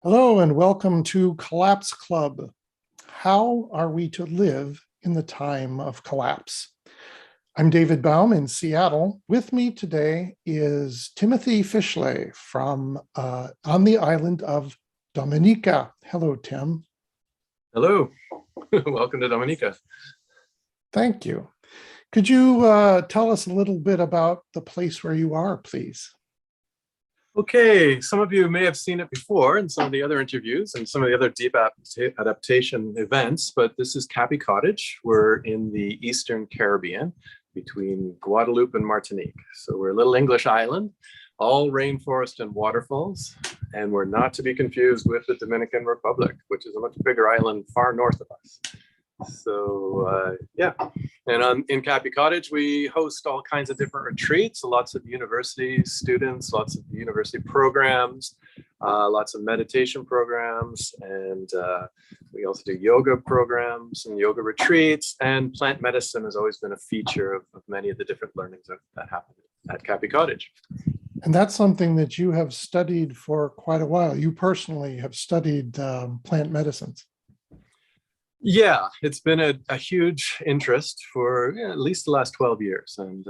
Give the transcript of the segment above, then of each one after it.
Hello and welcome to Collapse Club. How are we to live in the time of collapse? I'm David Baum in Seattle. With me today is Timothy Fishleigh from on the island of Dominica. Hello, Tim. Hello. Welcome to Dominica. Thank you. Could you tell us a little bit about the place where you are, please? Okay, some of you may have seen it before in some of the other interviews and some of the other deep adaptation events, but this is Caapi Cottage. We're in the Eastern Caribbean between Guadeloupe and Martinique. So we're a little English island, all rainforest and waterfalls, and we're not to be confused with the Dominican Republic, which is a much bigger island far north of us. So yeah, and in Caapi Cottage, we host all kinds of different retreats, lots of university students, lots of university programs, lots of meditation programs, and we also do yoga programs and yoga retreats, and plant medicine has always been a feature of many of the different learnings that happen at Caapi Cottage. And that's something that you have studied for quite a while. You personally have studied plant medicines. Yeah, it's been a huge interest for at least the last 12 years. And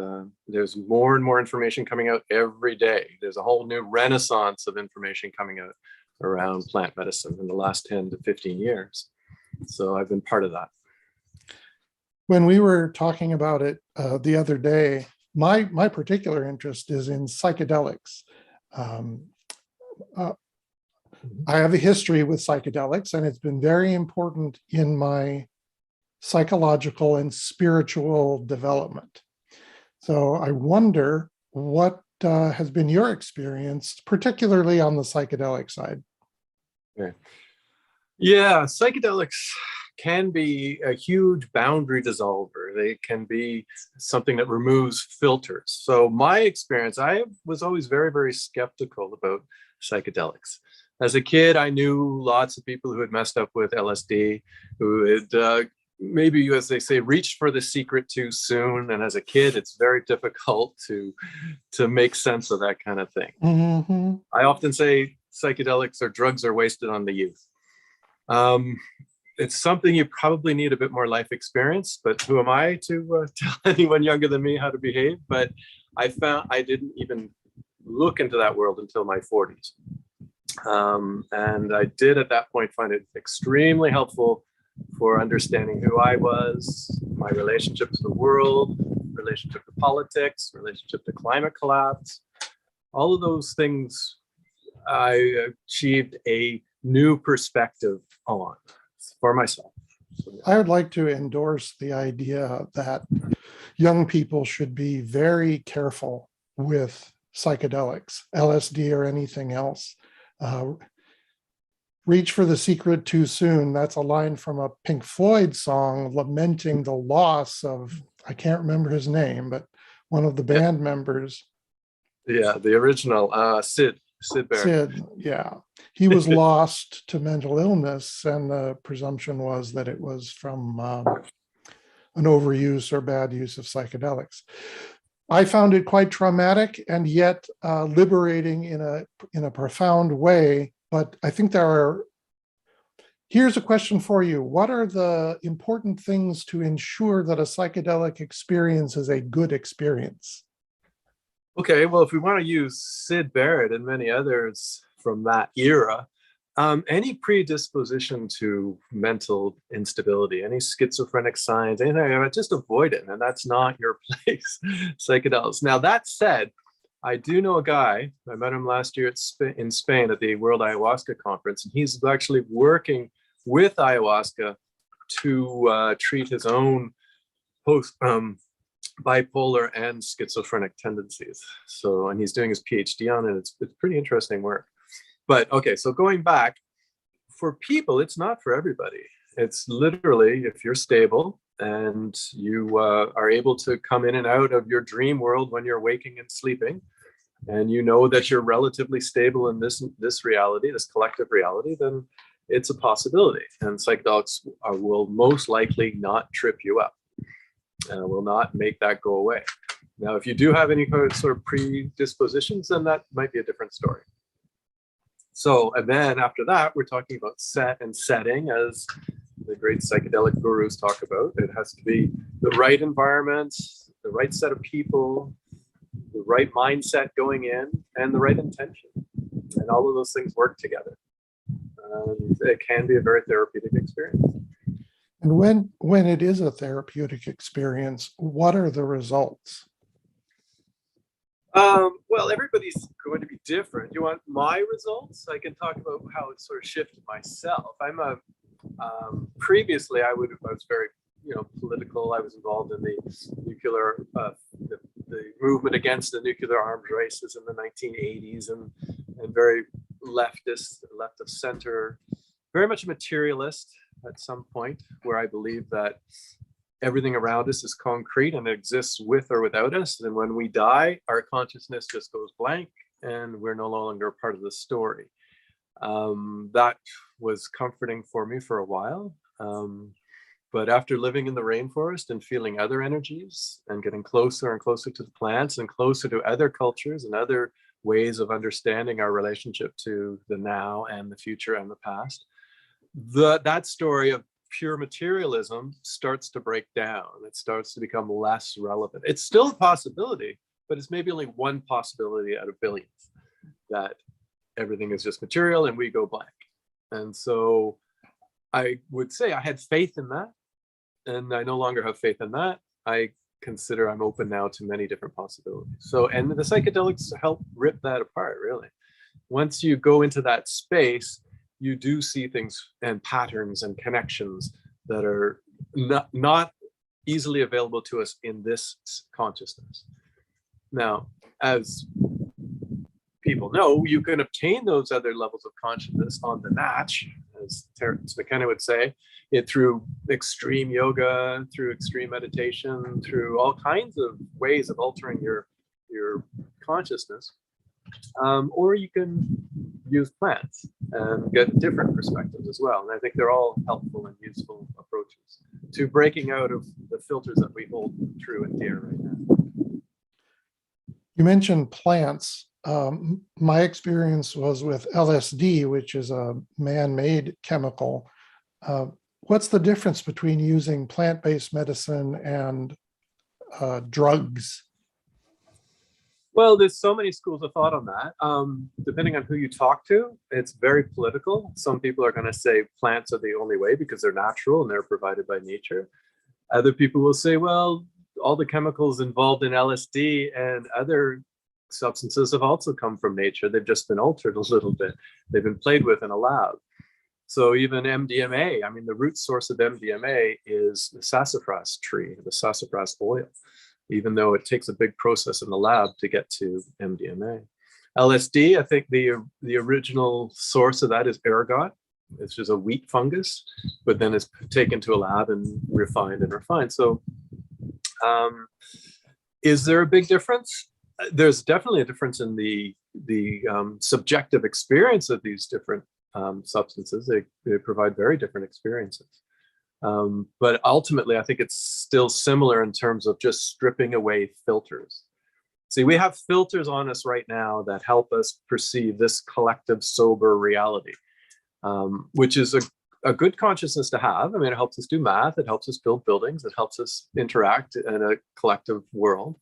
there's more and more information coming out every day. There's a whole new renaissance of information coming out around plant medicine in the last 10 to 15 years. So I've been part of that. When we were talking about it the other day, my particular interest is in psychedelics. I have a history with psychedelics, and it's been very important in my psychological and spiritual development. So I wonder what has been your experience, particularly on the psychedelic side? Yeah, psychedelics can be a huge boundary dissolver. They can be something that removes filters. So my experience, I was always very, very skeptical about psychedelics. As a kid, I knew lots of people who had messed up with LSD, who had maybe, as they say, reached for the secret too soon. And as a kid, it's very difficult to make sense of that kind of thing. Mm-hmm. I often say psychedelics or drugs are wasted on the youth. It's something you probably need a bit more life experience, but who am I to tell anyone younger than me how to behave? But I found I didn't even look into that world until my 40s. And I did at that point find it extremely helpful for understanding who I was, my relationship to the world, relationship to politics, relationship to climate collapse. All of those things I achieved a new perspective on for myself. So, yeah. I would like to endorse the idea that young people should be very careful with psychedelics, LSD or anything else. Reach for the secret too soon. That's a line from a Pink Floyd song lamenting the loss of, I can't remember his name, but one of the band members. Yeah, the original, Sid Barrett. Sid, yeah. He was lost to mental illness, and the presumption was that it was from an overuse or bad use of psychedelics. I found it quite traumatic and yet liberating in a profound way. But I think here's a question for you. What are the important things to ensure that a psychedelic experience is a good experience? Okay, well, if we want to use Sid Barrett and many others from that era, any predisposition to mental instability, any schizophrenic signs, anything, just avoid it. And that's not your place, psychedelics. Now, that said, I do know a guy, I met him last year in Spain at the World Ayahuasca Conference, and he's actually working with ayahuasca to treat his own bipolar and schizophrenic tendencies. So, and he's doing his PhD on it. It's pretty interesting work. But okay, so going back, for people, it's not for everybody. It's literally, if you're stable and you are able to come in and out of your dream world when you're waking and sleeping, and you know that you're relatively stable in this reality, this collective reality, then it's a possibility. And psychedelics will most likely not trip you up, will not make that go away. Now, if you do have any sort of predispositions, then that might be a different story. So, and then after that, we're talking about set and setting, as the great psychedelic gurus talk about. It has to be the right environment, the right set of people, the right mindset going in, and the right intention. And all of those things work together. It can be a very therapeutic experience. And when it is a therapeutic experience, what are the results? Well, everybody's going to be different. You want my results? I can talk about how it sort of shifted myself. Previously I was very, political. I was involved in the nuclear, the movement against the nuclear arms races in the 1980s, and very left of center, very much a materialist at some point, where I believe that everything around us is concrete and it exists with or without us. And when we die, our consciousness just goes blank and we're no longer part of the story. That was comforting for me for a while. But after living in the rainforest and feeling other energies and getting closer and closer to the plants and closer to other cultures and other ways of understanding our relationship to the now and the future and the past, that story of pure materialism starts to break down. It starts to become less relevant. It's still a possibility, but it's maybe only one possibility out of billions, that everything is just material and we go blank. And so I would say I had faith in that, and I no longer have faith in that. I consider I'm open now to many different possibilities. So, and the psychedelics help rip that apart, really. Once you go into that space, you do see things and patterns and connections that are not easily available to us in this consciousness. Now, as people know, you can obtain those other levels of consciousness on the natch, as Terence McKenna would say, through extreme yoga, through extreme meditation, through all kinds of ways of altering your consciousness. Or you can use plants and get different perspectives as well. And I think they're all helpful and useful approaches to breaking out of the filters that we hold true and dear right now. You mentioned plants. My experience was with LSD, which is a man-made chemical. What's the difference between using plant-based medicine and drugs? Well, there's so many schools of thought on that. Depending on who you talk to, it's very political. Some people are going to say plants are the only way because they're natural and they're provided by nature. Other people will say, well, all the chemicals involved in LSD and other substances have also come from nature. They've just been altered a little bit. They've been played with in a lab. So even MDMA, I mean, the root source of MDMA is the sassafras tree, the sassafras oil, even though it takes a big process in the lab to get to MDMA. LSD, I think the original source of that is ergot. It's just a wheat fungus, but then it's taken to a lab and refined. So is there a big difference? There's definitely a difference in the subjective experience of these different substances. They provide very different experiences. But ultimately, I think it's still similar in terms of just stripping away filters. See, we have filters on us right now that help us perceive this collective sober reality, which is a good consciousness to have. I mean, it helps us do math, it helps us build buildings, it helps us interact in a collective world.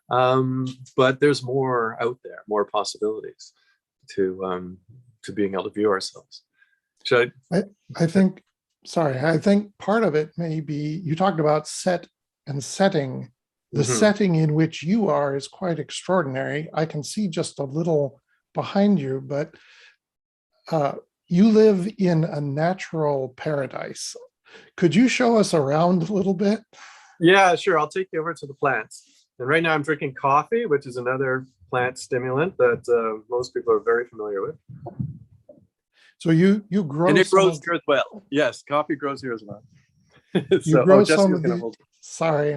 But there's more out there, more possibilities to being able to view ourselves. I think part of it may be, you talked about set and setting. The setting in which you are is quite extraordinary. I can see just a little behind you, but you live in a natural paradise. Could you show us around a little bit? Yeah, sure. I'll take you over to the plants. And right now I'm drinking coffee, which is another plant stimulant that most people are very familiar with. So you grow, and it grows here as well. Yes, coffee grows here as well. You grow some of these. Sorry,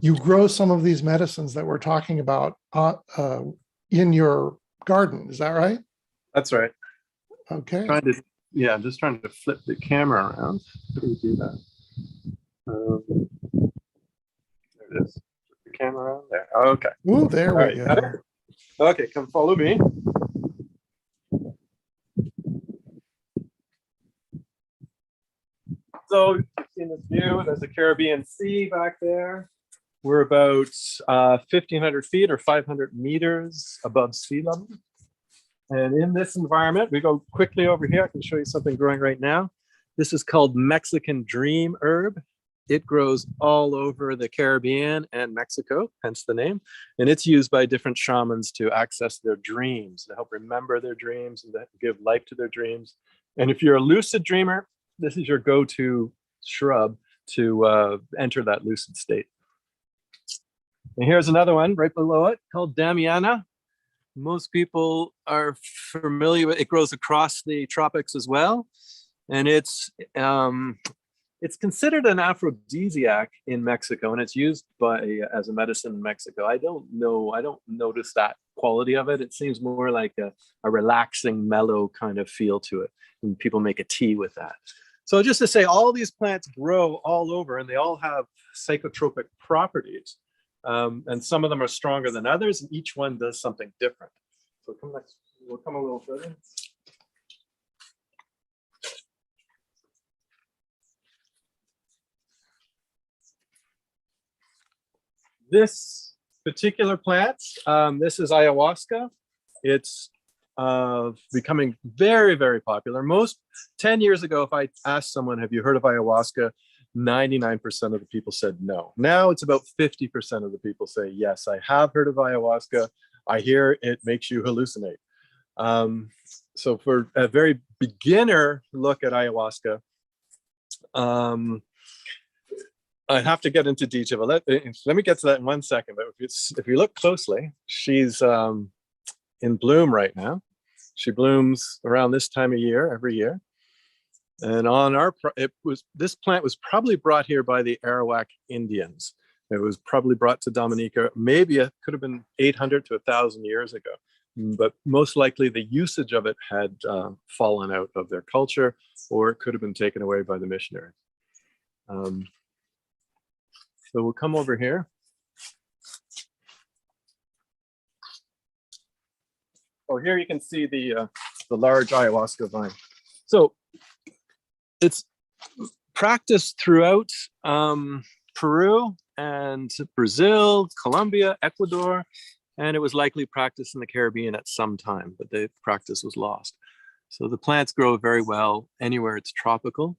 you grow some of these medicines that we're talking about in your garden. Is that right? That's right. Okay. I'm just trying to flip the camera around. How do we do that? There it is. Flip the camera around there. Okay. Oh, there we go. Okay, come follow me. So you've seen this view. There's the Caribbean Sea back there. We're about 1,500 feet or 500 meters above sea level. And in this environment, we go quickly over here. I can show you something growing right now. This is called Mexican dream herb. It grows all over the Caribbean and Mexico, hence the name. And it's used by different shamans to access their dreams, to help remember their dreams and to give life to their dreams. And if you're a lucid dreamer, this is your go-to shrub to enter that lucid state. And here's another one right below it called Damiana. Most people are familiar with it. It grows across the tropics as well. And it's considered an aphrodisiac in Mexico, and it's used as a medicine in Mexico. I don't notice that quality of it. It seems more like a relaxing, mellow kind of feel to it. And people make a tea with that. So just to say, all these plants grow all over, and they all have psychotropic properties. And some of them are stronger than others, and each one does something different. So we'll come a little further. This particular plant, this is ayahuasca. It's becoming very, very popular. 10 years ago, if I asked someone, have you heard of ayahuasca? 99% of the people said no. Now it's about 50% of the people say, yes, I have heard of ayahuasca. I hear it makes you hallucinate. So for a very beginner look at ayahuasca, I have to get into detail. Let me get to that in 1 second. But if you look closely, she's in bloom right now. She blooms around this time of year, every year. And this plant was probably brought here by the Arawak Indians. It was probably brought to Dominica. Maybe it could have been 800 to 1,000 years ago. But most likely the usage of it had fallen out of their culture, or it could have been taken away by the missionaries. So we'll come over here. Oh, here you can see the large ayahuasca vine. So it's practiced throughout Peru and Brazil, Colombia, Ecuador, and it was likely practiced in the Caribbean at some time, but the practice was lost. So the plants grow very well anywhere it's tropical.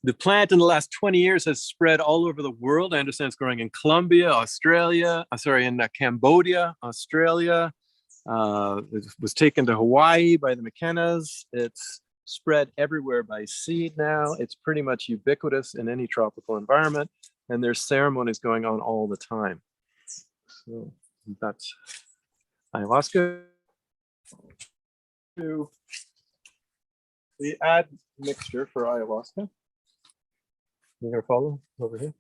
The plant in the last 20 years has spread all over the world. I understand it's growing in Colombia, in Cambodia, Australia. It was taken to Hawaii by the McKennas. It's spread everywhere by seed now. It's pretty much ubiquitous in any tropical environment, and there's ceremonies going on all the time. So that's ayahuasca. To the admixture for ayahuasca. You're gonna follow over here.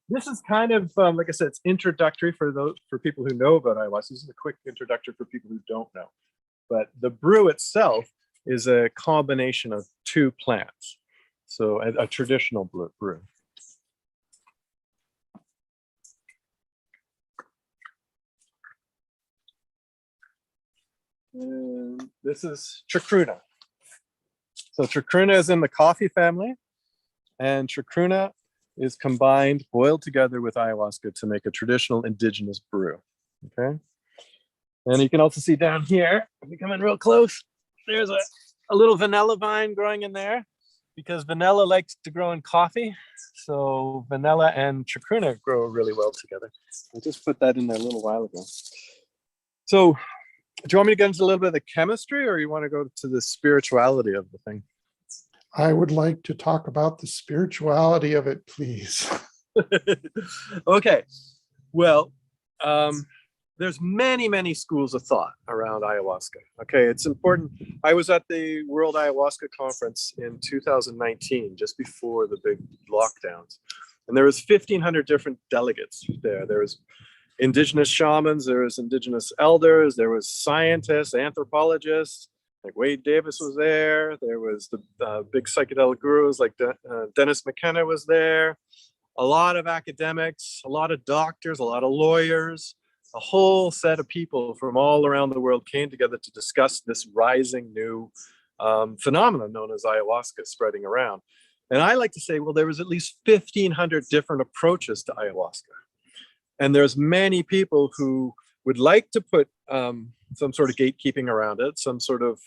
This is kind of, like I said, it's introductory for people who know about ayahuasca. This is a quick introduction for people who don't know. But the brew itself is a combination of two plants. So a traditional brew. And this is Chacruna. So Chacruna is in the coffee family, and Chacruna is combined, boiled together with ayahuasca to make a traditional indigenous brew. Okay. And you can also see down here, if we come in real close, there's a little vanilla vine growing in there, because vanilla likes to grow in coffee. So vanilla and Chacruna grow really well together. I just put that in there a little while ago. So do you want me to get into a little bit of the chemistry, or you want to go to the spirituality of the thing? I would like to talk about the spirituality of it, please. Okay. Well, there's many schools of thought around ayahuasca. Okay, it's important. I was at the World Ayahuasca Conference in 2019, just before the big lockdowns. And there was 1,500 different delegates there. There was indigenous shamans, there was indigenous elders, there was scientists, anthropologists, like Wade Davis was there. There was the big psychedelic gurus like Dennis McKenna was there. A lot of academics, a lot of doctors, a lot of lawyers, a whole set of people from all around the world came together to discuss this rising new phenomenon known as ayahuasca spreading around. And I like to say, well, there was at least 1,500 different approaches to ayahuasca. And there's many people who would like to put some sort of gatekeeping around it, some sort of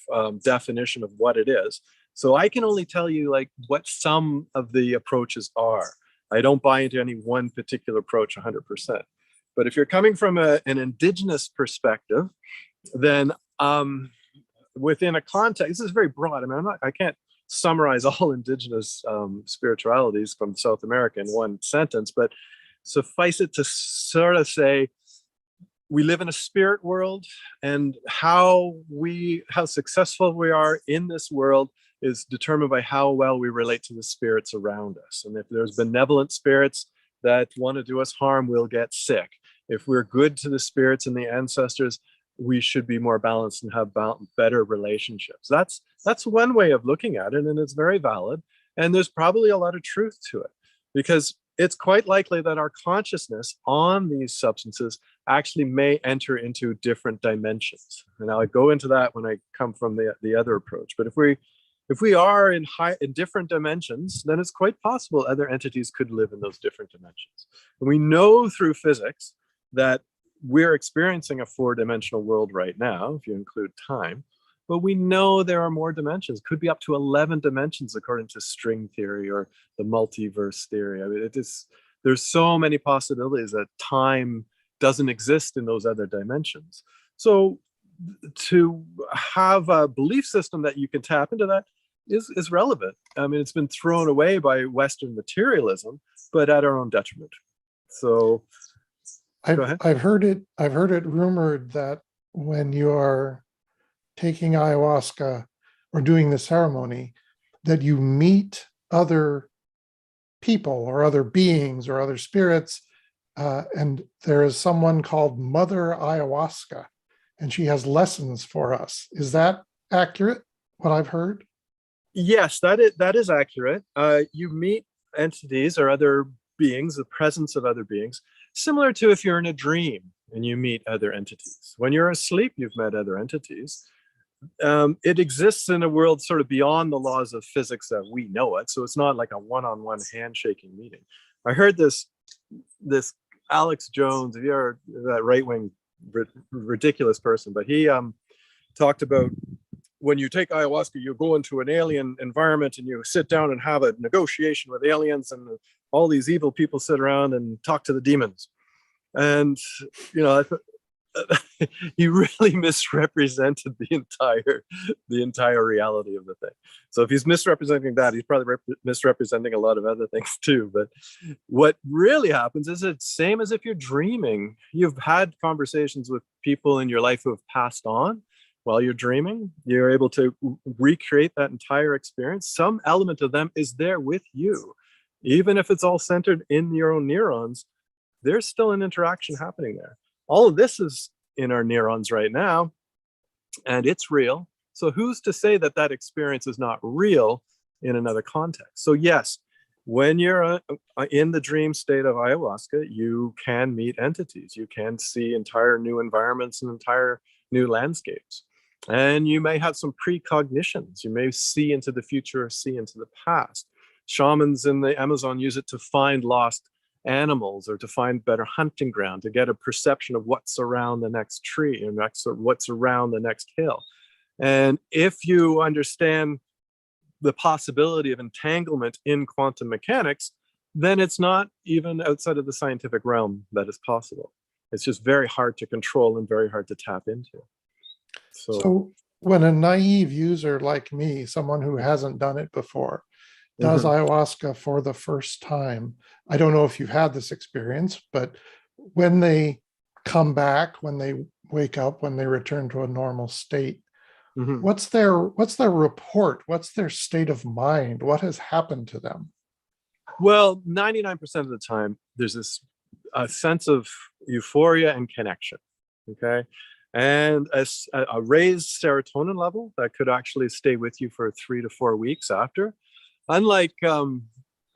definition of what it is. So I can only tell you like what some of the approaches are. I don't buy into any one particular approach 100%. But if you're coming from an indigenous perspective, then within a context, this is very broad. I mean, I can't summarize all indigenous spiritualities from South America in one sentence, but suffice it to sort of say, we live in a spirit world, and how successful we are in this world is determined by how well we relate to the spirits around us. And if there's benevolent spirits that want to do us harm, we'll get sick. If we're good to the spirits and the ancestors, we should be more balanced and have better relationships. That's one way of looking at it, and it's very valid. And there's probably a lot of truth to it, because it's quite likely that our consciousness on these substances actually may enter into different dimensions. And I'll go into that when I come from the other approach. But if we are in different dimensions, then it's quite possible other entities could live in those different dimensions. And we know through physics that we're experiencing a 4-dimensional world right now, if you include time, but we know there are more dimensions, could be up to 11 dimensions according to string theory or the multiverse theory. I mean, there's so many possibilities that time doesn't exist in those other dimensions. So to have a belief system that you can tap into that is relevant. I mean, it's been thrown away by Western materialism, but at our own detriment. So go ahead. I've heard it rumored that when you are taking ayahuasca or doing the ceremony, that you meet other people or other beings or other spirits, and there is someone called Mother Ayahuasca, and she has lessons for us. Is that accurate, what I've heard? Yes, that is accurate. You meet entities or other beings, the presence of other beings, similar to if you're in a dream and you meet other entities. When you're asleep, you've met other entities. It exists in a world sort of beyond the laws of physics that we know it. So it's not like a one-on-one handshaking meeting. I heard this Alex Jones, if you're that right-wing ridiculous person, but he talked about when you take ayahuasca, you go into an alien environment and you sit down and have a negotiation with aliens, and all these evil people sit around and talk to the demons. And, you know, he really misrepresented the entire reality of the thing. So if he's misrepresenting that, he's probably misrepresenting a lot of other things too. But what really happens is it's same as if you're dreaming. You've had conversations with people in your life who have passed on while you're dreaming. You're able to recreate that entire experience. Some element of them is there with you. Even if it's all centered in your own neurons, there's still an interaction happening there. All of this is in our neurons right now, and it's real. So who's to say that that experience is not real in another context? So yes, when you're in the dream state of ayahuasca, you can meet entities. You can see entire new environments and entire new landscapes. And you may have some precognitions. You may see into the future or see into the past. Shamans in the Amazon use it to find lost animals or to find better hunting ground, to get a perception of what's around the next tree and what's around the next hill. And if you understand the possibility of entanglement in quantum mechanics, then it's not even outside of the scientific realm that is possible. It's just very hard to control and very hard to tap into. So when a naive user like me, someone who hasn't done it before, does ayahuasca for the first time, I don't know if you've had this experience, but when they come back, when they wake up, when they return to a normal state, what's their report? What's their state of mind? What has happened to them? Well, 99% of the time, there's a sense of euphoria and connection, okay? And a raised serotonin level that could actually stay with you for 3 to 4 weeks after. Unlike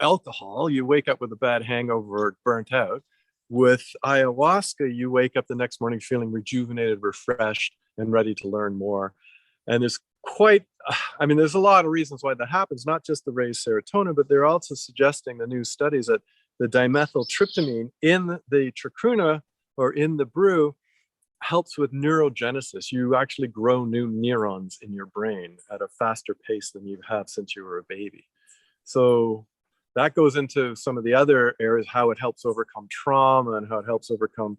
alcohol, you wake up with a bad hangover or burnt out. With ayahuasca, you wake up the next morning feeling rejuvenated, refreshed, and ready to learn more. And there's quite, I mean, there's a lot of reasons why that happens, not just the raised serotonin, but they're also suggesting, the new studies, that the dimethyltryptamine in the chacruna or in the brew helps with neurogenesis. You actually grow new neurons in your brain at a faster pace than you have since you were a baby. So that goes into some of the other areas, how it helps overcome trauma and how it helps overcome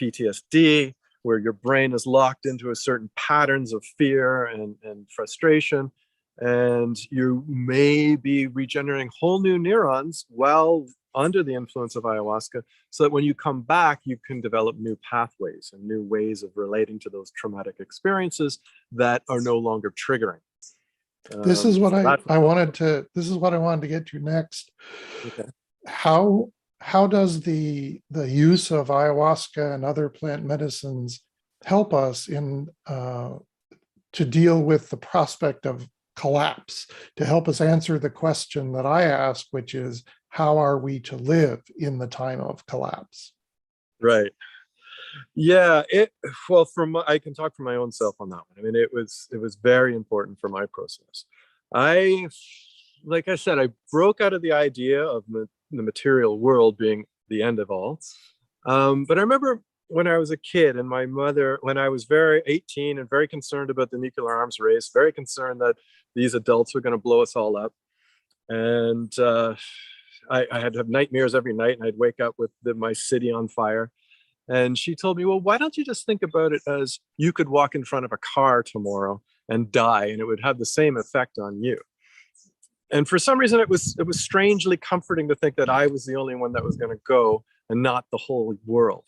PTSD, where your brain is locked into a certain patterns of fear and frustration. And you may be regenerating whole new neurons while under the influence of ayahuasca, so that when you come back, you can develop new pathways and new ways of relating to those traumatic experiences that are no longer triggering. This is what I wanted to get to next. Okay. How does the use of ayahuasca and other plant medicines help us in to deal with the prospect of collapse, to help us answer the question that I ask, which is, how are we to live in the time of collapse? Right. Yeah. I can talk for my own self on that one. I mean, it was very important for my process. Like I said, I broke out of the idea of the material world being the end of all. But I remember when I was a kid, and my mother, when I was very 18 and very concerned about the nuclear arms race, very concerned that these adults were going to blow us all up. And I had to have nightmares every night, and I'd wake up with my city on fire. And she told me, well, why don't you just think about it as you could walk in front of a car tomorrow and die, and it would have the same effect on you. And for some reason, it was strangely comforting to think that I was the only one that was going to go, and not the whole world.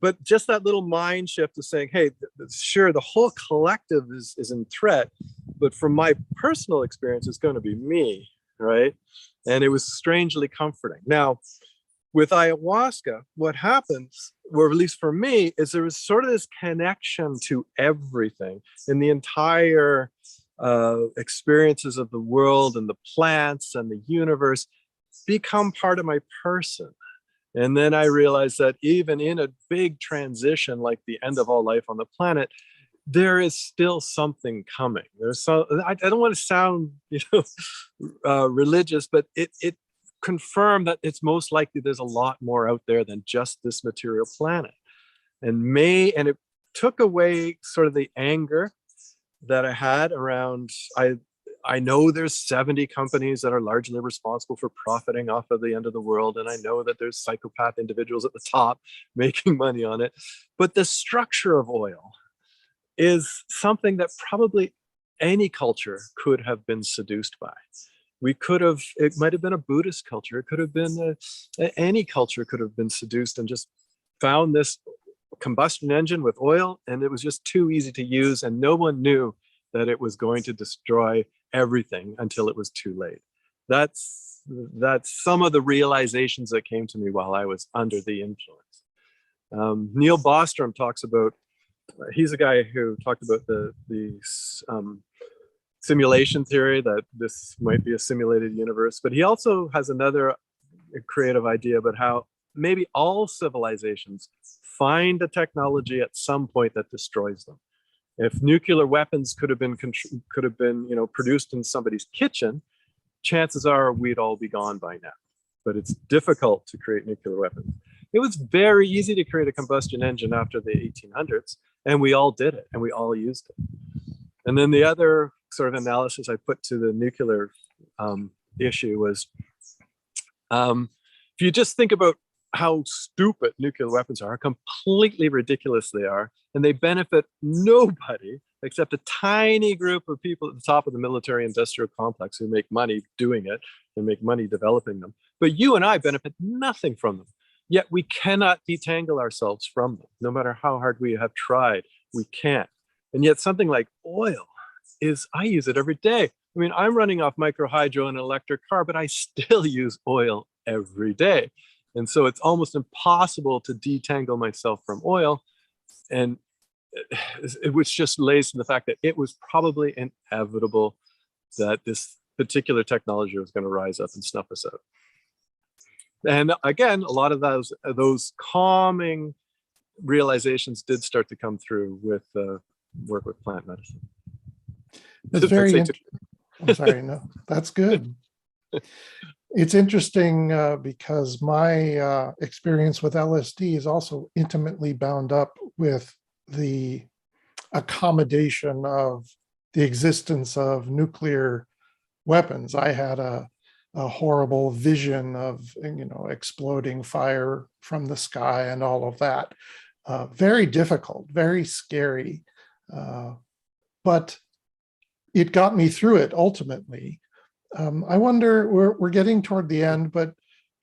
But just that little mind shift of saying, hey, sure, the whole collective is in threat, but from my personal experience, it's going to be me, right? And it was strangely comforting. Now, with ayahuasca, what happens, or at least for me, is there was sort of this connection to everything in the entire experiences of the world, and the plants and the universe become part of my person. And then I realized that even in a big transition like the end of all life on the planet, there is still something coming. I don't want to sound, religious, but it confirmed that it's most likely there's a lot more out there than just this material planet. And it took away sort of the anger that I had around, I know there's 70 companies that are largely responsible for profiting off of the end of the world. And I know that there's psychopath individuals at the top making money on it. But the structure of oil is something that probably any culture could have been seduced by. It might have been a Buddhist culture. It could have been any culture could have been seduced and just found this combustion engine with oil, and it was just too easy to use, and no one knew that it was going to destroy everything until it was too late. That's some of the realizations that came to me while I was under the influence. Neil Bostrom talks about, he's a guy who talked about the simulation theory, that this might be a simulated universe, but he also has another creative idea about how maybe all civilizations find a technology at some point that destroys them. If nuclear weapons could have been produced in somebody's kitchen, chances are we'd all be gone by now. But it's difficult to create nuclear weapons. It was very easy to create a combustion engine after the 1800s, and we all did it, and we all used it. And then the other sort of analysis I put to the nuclear issue was, if you just think about how stupid nuclear weapons are, how completely ridiculous they are, and they benefit nobody except a tiny group of people at the top of the military industrial complex who make money doing it and make money developing them. But you and I benefit nothing from them. Yet we cannot detangle ourselves from them. No matter how hard we have tried, we can't. And yet something like oil I use it every day. I mean, I'm running off microhydro in an electric car, but I still use oil every day. And so it's almost impossible to detangle myself from oil. And which just lays to the fact that it was probably inevitable that this particular technology was going to rise up and snuff us out. And again, a lot of those calming realizations did start to come through with work with plant medicine. It's very I'm sorry, no, that's good. It's interesting because my experience with LSD is also intimately bound up with the accommodation of the existence of nuclear weapons. I had a horrible vision of, exploding fire from the sky and all of that. Very difficult, very scary, but it got me through it ultimately. I wonder, we're getting toward the end, but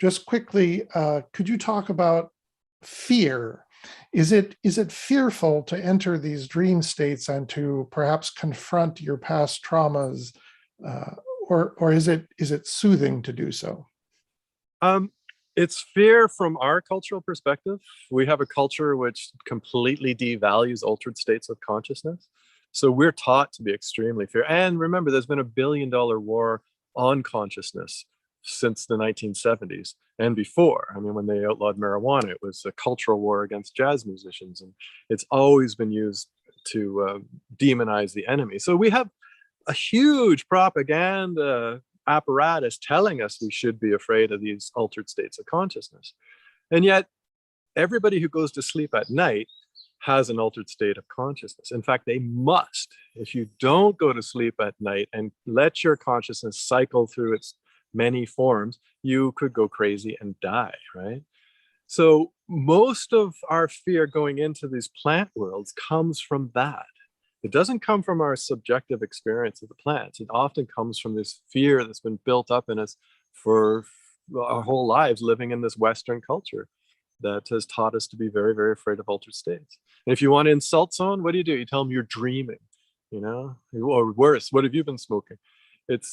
just quickly, could you talk about fear? Is it fearful to enter these dream states and to perhaps confront your past traumas, or is it soothing to do so? It's fear from our cultural perspective. We have a culture which completely devalues altered states of consciousness. So we're taught to be extremely fear. And remember, there's been a $1 billion war on consciousness since the 1970s and before. I mean, when they outlawed marijuana, it was a cultural war against jazz musicians, and it's always been used to demonize the enemy. So we have a huge propaganda apparatus telling us we should be afraid of these altered states of consciousness. And yet, everybody who goes to sleep at night has an altered state of consciousness. In fact, they must. If you don't go to sleep at night and let your consciousness cycle through its many forms, you could go crazy and die, right? So most of our fear going into these plant worlds comes from that. It doesn't come from our subjective experience of the plants. It often comes from this fear that's been built up in us for our whole lives living in this Western culture that has taught us to be very, very afraid of altered states. And if you want to insult someone, what do? You tell them you're dreaming, or worse, what have you been smoking?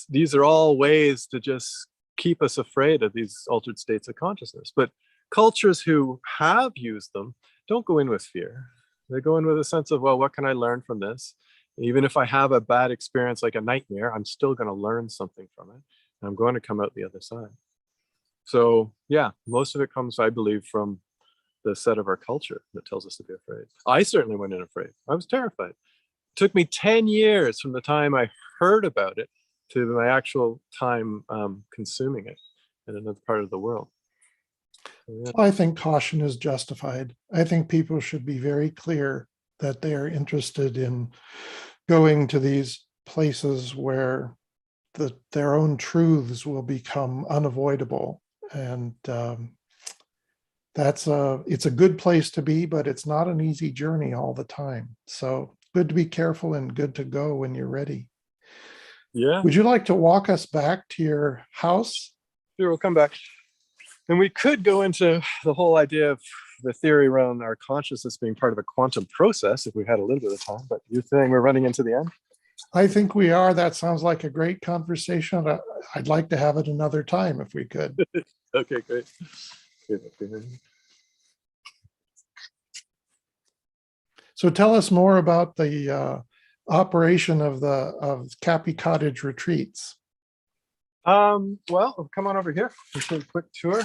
These are all ways to just keep us afraid of these altered states of consciousness. But cultures who have used them don't go in with fear. They go in with a sense of, well, what can I learn from this? Even if I have a bad experience like a nightmare, I'm still going to learn something from it. And I'm going to come out the other side. So yeah, most of it comes, I believe, from the set of our culture that tells us to be afraid. I certainly went in afraid. I was terrified. It took me 10 years from the time I heard about it to my actual time consuming it in another part of the world. So, yeah. I think caution is justified. I think people should be very clear that they are interested in going to these places where their own truths will become unavoidable. And it's a good place to be, but it's not an easy journey all the time. So good to be careful and good to go when you're ready. Yeah. Would you like to walk us back to your house? Sure, we'll come back. And we could go into the whole idea of the theory around our consciousness being part of a quantum process if we had a little bit of time, but you're saying we're running into the end? I think we are. That sounds like a great conversation. I'd like to have it another time if we could. Okay, great. So tell us more about the operation of Caapi Cottage retreats. Well, come on over here. Just a quick tour.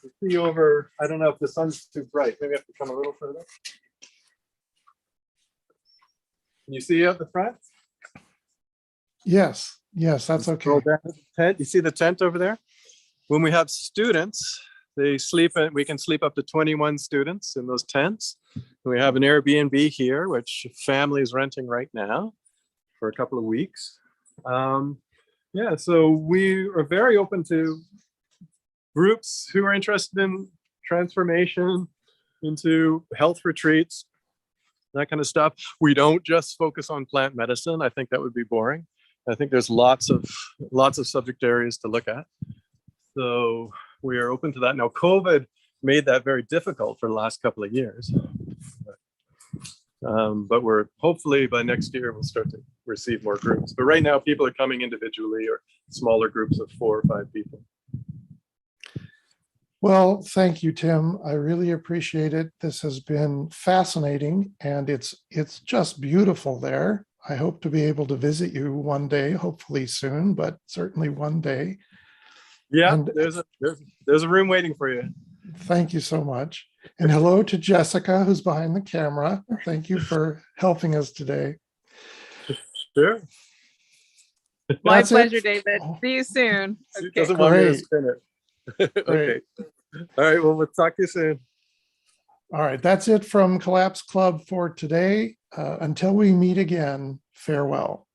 See you over. I don't know if the sun's too bright. Maybe I have to come a little further. Can you see out the front? Yes, that's okay. Tent. You see the tent over there? When we have students, they sleep in, we can sleep up to 21 students in those tents. We have an Airbnb here, which family is renting right now for a couple of weeks. Yeah, so we are very open to groups who are interested in transformation, into health retreats, that kind of stuff. We don't just focus on plant medicine. I think that would be boring. I think there's lots of subject areas to look at. So we are open to that. Now, COVID made that very difficult for the last couple of years. But we're hopefully by next year, we'll start to receive more groups. But right now, people are coming individually or smaller groups of 4 or 5 people. Well, thank you, Tim. I really appreciate it. This has been fascinating, and it's just beautiful there. I hope to be able to visit you one day, hopefully soon, but certainly one day. Yeah, and there's a room waiting for you. Thank you so much. And hello to Jessica, who's behind the camera. Thank you for helping us today. Sure. My That's it. pleasure, David. Oh, See you soon. She Okay. doesn't want me to Great. spin it. Okay. Great. All right. Well, we'll talk to you soon. All right, that's it from Collapse Club for today. Until we meet again, farewell.